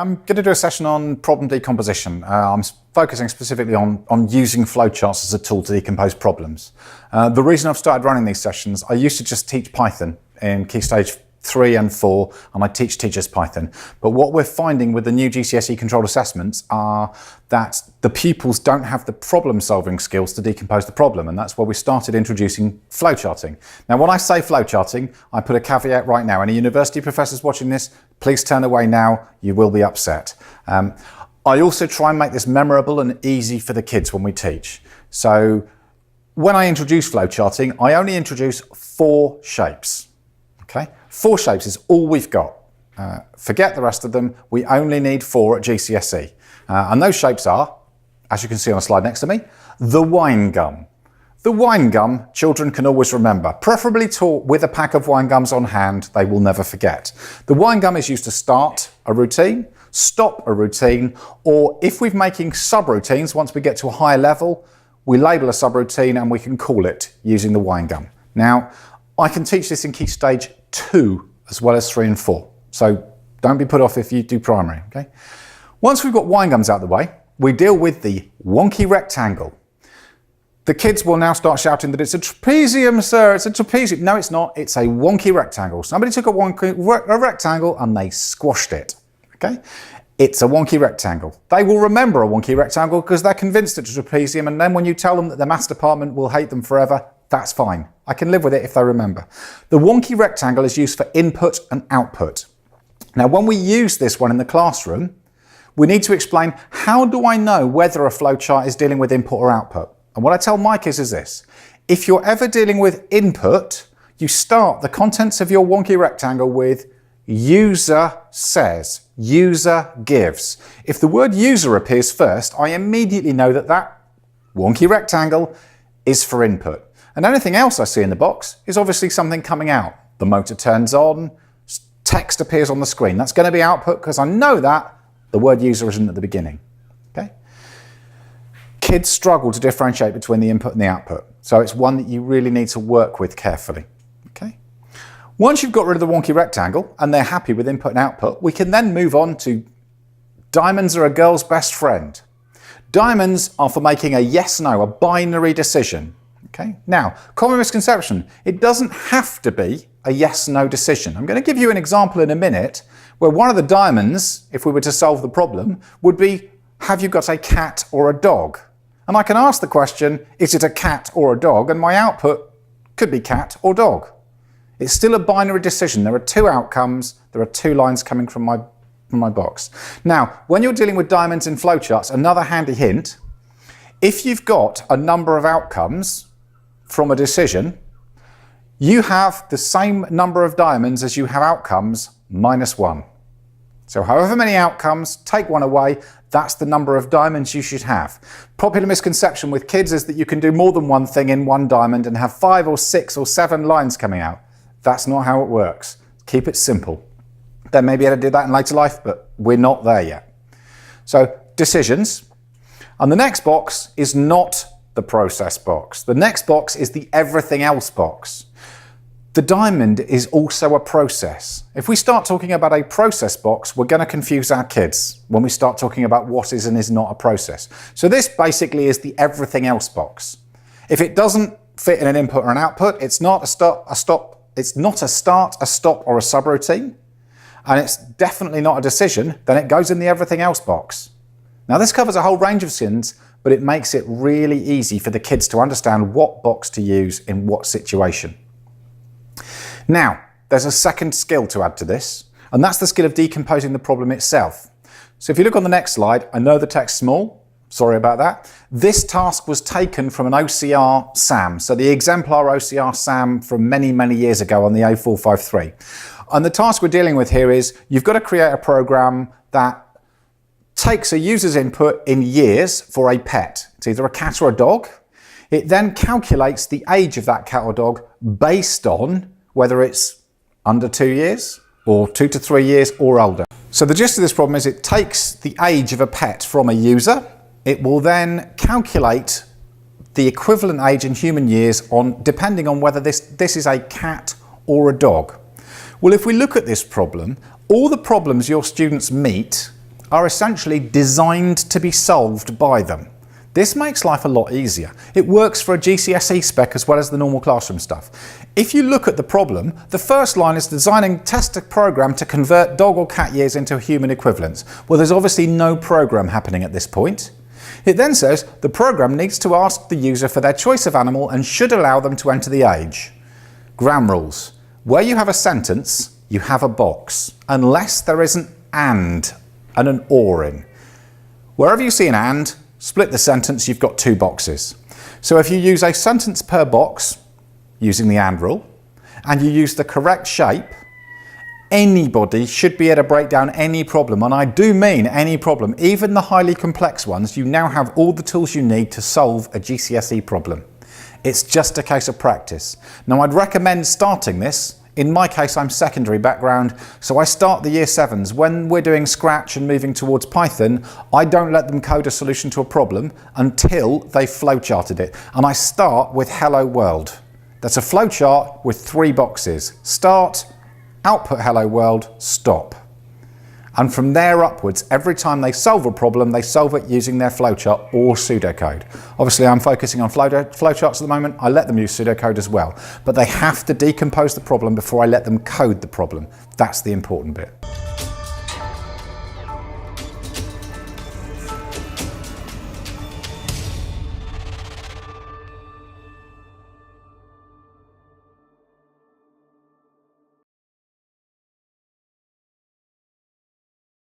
I'm going to do a session on problem decomposition. I'm focusing specifically on using flowcharts as a tool to decompose problems. The reason I've started running these sessions, I used to just teach Python in Key Stage 3 and 4, and I teach teachers Python. But what we're finding with the new GCSE controlled assessments are that the pupils don't have the problem-solving skills to decompose the problem, and that's why we started introducing flowcharting. Now, when I say flowcharting, I put a caveat right now. Any university professors watching this, please turn away now, you will be upset. I also try and make this memorable and easy for the kids when we teach. So when I introduce flowcharting, I only introduce 4 shapes. Okay? 4 shapes is all we've got. Forget the rest of them. We only need 4 at GCSE. And those shapes are, as you can see on the slide next to me, the wine gum. The wine gum children can always remember, preferably taught with a pack of wine gums on hand, they will never forget. The wine gum is used to start a routine, stop a routine, or if we're making subroutines, once we get to a higher level, we label a subroutine and we can call it using the wine gum. Now, I can teach this in Key Stage 2 as well as 3 and 4. So don't be put off if you do primary, okay? Once we've got wine gums out of the way, we deal with the wonky rectangle. The kids will now start shouting that it's a trapezium, sir, it's a trapezium. No, it's not, it's a wonky rectangle. Somebody took a rectangle and they squashed it, okay? It's a wonky rectangle. They will remember a wonky rectangle because they're convinced it's a trapezium, and then when you tell them that the maths department will hate them forever, that's fine. I can live with it if they remember. The wonky rectangle is used for input and output. Now, when we use this one in the classroom, we need to explain, how do I know whether a flowchart is dealing with input or output? And what I tell my kids is this: if you're ever dealing with input, you start the contents of your wonky rectangle with user says, user gives. If the word user appears first, I immediately know that that wonky rectangle is for input. And anything else I see in the box is obviously something coming out. The motor turns on, text appears on the screen. That's going to be output because I know that the word user isn't at the beginning. Okay? Kids struggle to differentiate between the input and the output. So it's one that you really need to work with carefully. Okay? Once you've got rid of the wonky rectangle and they're happy with input and output, we can then move on to diamonds are a girl's best friend. Diamonds are for making a yes-no, a binary decision. Okay. Now, common misconception, it doesn't have to be a yes-no decision. I'm going to give you an example in a minute where one of the diamonds, if we were to solve the problem, would be, have you got a cat or a dog? And I can ask the question, is it a cat or a dog? And my output could be cat or dog. It's still a binary decision. There are 2 outcomes. There are 2 lines coming from my box. Now, when you're dealing with diamonds in flowcharts, another handy hint, if you've got a number of outcomes from a decision, you have the same number of diamonds as you have outcomes minus 1. So however many outcomes, take 1 away, that's the number of diamonds you should have. Popular misconception with kids is that you can do more than one thing in 1 diamond and have 5 or 6 or 7 lines coming out. That's not how it works. Keep it simple. They may be able to do that in later life, but we're not there yet. So decisions. And the next box is not the process box. The next box is the everything else box. The diamond is also a process. If we start talking about a process box, we're going to confuse our kids when we start talking about what is and is not a process. So this basically is the everything else box. If it doesn't fit in an input or an output, it's not a start, a stop, or a subroutine, and it's definitely not a decision, then it goes in the everything else box. Now, this covers a whole range of sins, but it makes it really easy for the kids to understand what box to use in what situation. Now, there's a second skill to add to this, and that's the skill of decomposing the problem itself. So if you look on the next slide, I know the text's small, sorry about that. This task was taken from an OCR SAM, so the exemplar OCR SAM from many, many years ago on the A453. And the task we're dealing with here is you've got to create a program that takes a user's input in years for a pet. It's either a cat or a dog. It then calculates the age of that cat or dog based on whether it's under 2 years or 2 to 3 years or older. So the gist of this problem is it takes the age of a pet from a user. It will then calculate the equivalent age in human years depending on whether this is a cat or a dog. Well, if we look at this problem, all the problems your students meet are essentially designed to be solved by them. This makes life a lot easier. It works for a GCSE spec as well as the normal classroom stuff. If you look at the problem, the first line is designing test a program to convert dog or cat years into human equivalents. Well, there's obviously no program happening at this point. It then says the program needs to ask the user for their choice of animal and should allow them to enter the age. Grammar rules. Where you have a sentence, you have a box, unless there is an and an or in. Wherever you see an and, split the sentence, you've got two boxes. So if you use a sentence per box, using the and rule, and you use the correct shape, anybody should be able to break down any problem, and I do mean any problem, even the highly complex ones. You now have all the tools you need to solve a GCSE problem. It's just a case of practice. Now, I'd recommend starting this. In my case, I'm secondary background, so I start the year 7s. When we're doing Scratch and moving towards Python, I don't let them code a solution to a problem until they've flowcharted it. And I start with Hello World. That's a flowchart with 3 boxes. Start, output Hello World, stop. And from there upwards, every time they solve a problem, they solve it using their flowchart or pseudocode. Obviously, I'm focusing on flowcharts at the moment. I let them use pseudocode as well. But they have to decompose the problem before I let them code the problem. That's the important bit.